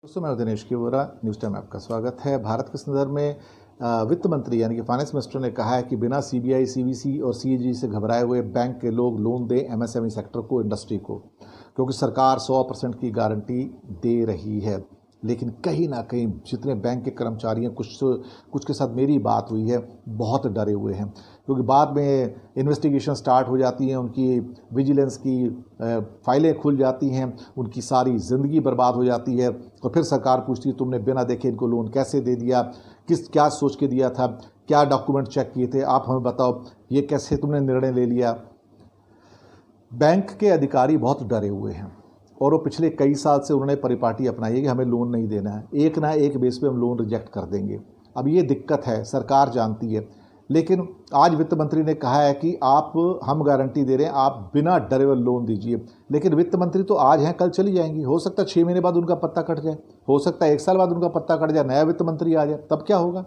दोस्तों, मैं दिनेश की वोरा न्यूज़ टाइम में आपका स्वागत है। भारत के संदर्भ में वित्त मंत्री यानी कि फाइनेंस मिनिस्टर ने कहा है कि बिना सीबीआई, सीवीसी और सीएजी से घबराए हुए बैंक के लोग लोन दें एमएसएमई सेक्टर को, इंडस्ट्री को, क्योंकि सरकार 100% की गारंटी दे रही है। लेकिन कहीं ना कहीं जितने बैंक के कर्मचारी हैं, कुछ के साथ मेरी बात हुई है, बहुत डरे हुए हैं, क्योंकि बाद में इन्वेस्टिगेशन स्टार्ट हो जाती हैं, उनकी विजिलेंस की फाइलें खुल जाती हैं, उनकी सारी ज़िंदगी बर्बाद हो जाती है और फिर सरकार पूछती है तुमने बिना देखे इनको लोन कैसे दे दिया, क्या सोच के दिया था, क्या डॉक्यूमेंट चेक किए थे, आप हमें बताओ, ये कैसे तुमने निर्णय ले लिया। बैंक के अधिकारी बहुत डरे हुए हैं और वो पिछले कई साल से उन्होंने परिपाटी अपनाई है कि हमें लोन नहीं देना है, एक ना एक बेस पे हम लोन रिजेक्ट कर देंगे। अब ये दिक्कत है, सरकार जानती है, लेकिन आज वित्त मंत्री ने कहा है कि हम गारंटी दे रहे हैं, आप बिना डरे हुए लोन दीजिए। लेकिन वित्त मंत्री तो आज हैं, कल चली जाएंगी, हो सकता है 6 महीने बाद उनका पत्ता कट जाए, हो सकता है 1 साल बाद उनका पत्ता कट जाए, नया वित्त मंत्री आ जाए, तब क्या होगा।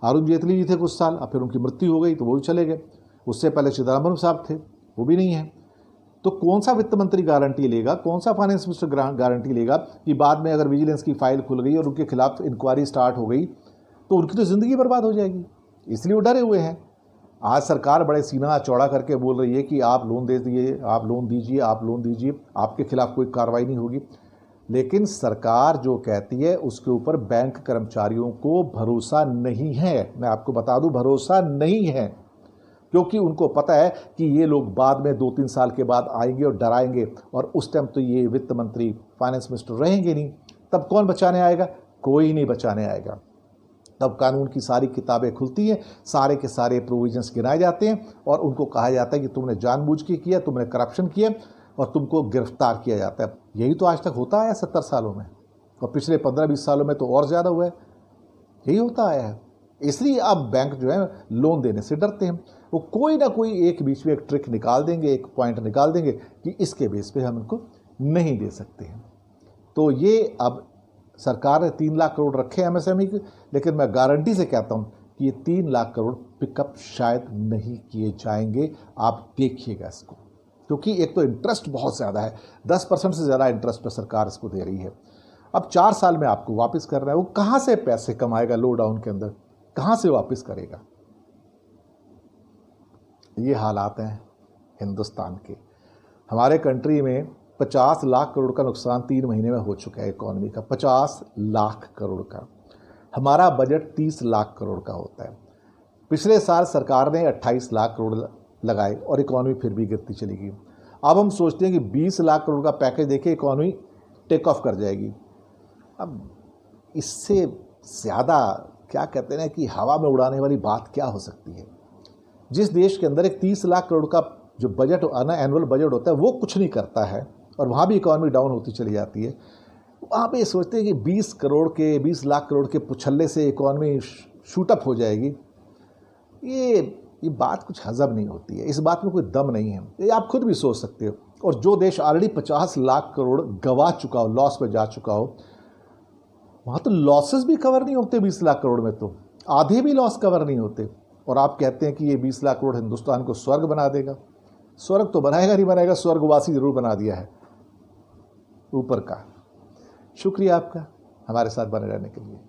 अरुण जेटली जी थे कुछ साल, अब फिर उनकी मृत्यु हो गई तो वो भी चले गए। उससे पहले चिदम्बरम साहब थे, वो भी नहीं है। तो कौन सा वित्त मंत्री गारंटी लेगा, कौन सा फाइनेंस मिनिस्टर गारंटी लेगा कि बाद में अगर विजिलेंस की फाइल खुल गई और उनके खिलाफ इंक्वायरी स्टार्ट हो गई तो उनकी तो ज़िंदगी बर्बाद हो जाएगी। इसलिए वो डरे हुए हैं। आज सरकार बड़े सीना चौड़ा करके बोल रही है कि आप लोन दे दिए, आप लोन दीजिए, आप लोन दीजिए, आपके खिलाफ कोई कार्रवाई नहीं होगी। लेकिन सरकार जो कहती है उसके ऊपर बैंक कर्मचारियों को भरोसा नहीं है। मैं आपको बता दूं, भरोसा नहीं है, क्योंकि उनको पता है कि ये लोग बाद में 2-3 साल के बाद आएंगे और डराएंगे, और उस टाइम तो ये वित्त मंत्री, फाइनेंस मिनिस्टर रहेंगे नहीं। तब कौन बचाने आएगा? कोई नहीं बचाने आएगा। तब कानून की सारी किताबें खुलती हैं, सारे के सारे प्रोविजंस गिनाए जाते हैं और उनको कहा जाता है कि तुमने जानबूझ के किया, तुमने करप्शन किया और तुमको गिरफ्तार किया जाता है। यही तो आज तक होता आया 70 सालों में, और पिछले 15-20 सालों में तो और ज़्यादा हुआ है। यही होता आया है। इसलिए अब बैंक जो है लोन देने से डरते हैं। वो कोई ना कोई एक बीच में एक ट्रिक निकाल देंगे, एक पॉइंट निकाल देंगे कि इसके बेस पे हम इनको नहीं दे सकते हैं। तो ये अब सरकार ने 3 लाख करोड़ रखे एमएसएमई के, लेकिन मैं गारंटी से कहता हूँ कि ये 3 लाख करोड़ पिकअप शायद नहीं किए जाएंगे। आप देखिएगा इसको, क्योंकि एक तो इंटरेस्ट बहुत ज़्यादा है, 10% से ज़्यादा इंटरेस्ट पर सरकार इसको दे रही है। अब 4 साल में आपको वापस करना है। वो कहाँ से पैसे कमाएगा लो डाउन के अंदर, कहाँ से वापस करेगा? ये हालात हैं हिंदुस्तान के। हमारे कंट्री में 50 लाख करोड़ का नुकसान 3 महीने में हो चुका है इकॉनमी का, 50 लाख करोड़ का। हमारा बजट 30 लाख करोड़ का होता है। पिछले साल सरकार ने 28 लाख करोड़ लगाए और इकॉनमी फिर भी गिरती चली गई। अब हम सोचते हैं कि 20 लाख करोड़ का पैकेज देके इकॉनमी टेक ऑफ कर जाएगी। अब इससे ज़्यादा क्या कहते हैं ना कि हवा में उड़ाने वाली बात क्या हो सकती है। जिस देश के अंदर एक 30 लाख करोड़ का जो बजट एनुअल बजट होता है वो कुछ नहीं करता है और वहाँ भी इकॉनमी डाउन होती चली जाती है, वहाँ पे सोचते हैं कि 20 लाख करोड़ के पुछल्ले से इकॉनमी शूटअप हो जाएगी। ये बात कुछ हजम नहीं होती है, इस बात में कोई दम नहीं है। ये आप खुद भी सोच सकते हो। और जो देश ऑलरेडी 50 लाख करोड़ गवा चुका हो, लॉस में जा चुका हो, वहाँ तो लॉसेस भी कवर नहीं होते। 20 लाख करोड़ में तो आधे भी लॉस कवर नहीं होते, और आप कहते हैं कि ये 20 लाख करोड़ हिंदुस्तान को स्वर्ग बना देगा। स्वर्ग तो बनाएगा नहीं बनाएगा, स्वर्गवासी जरूर बना दिया है ऊपर का। शुक्रिया आपका हमारे साथ बने रहने के लिए।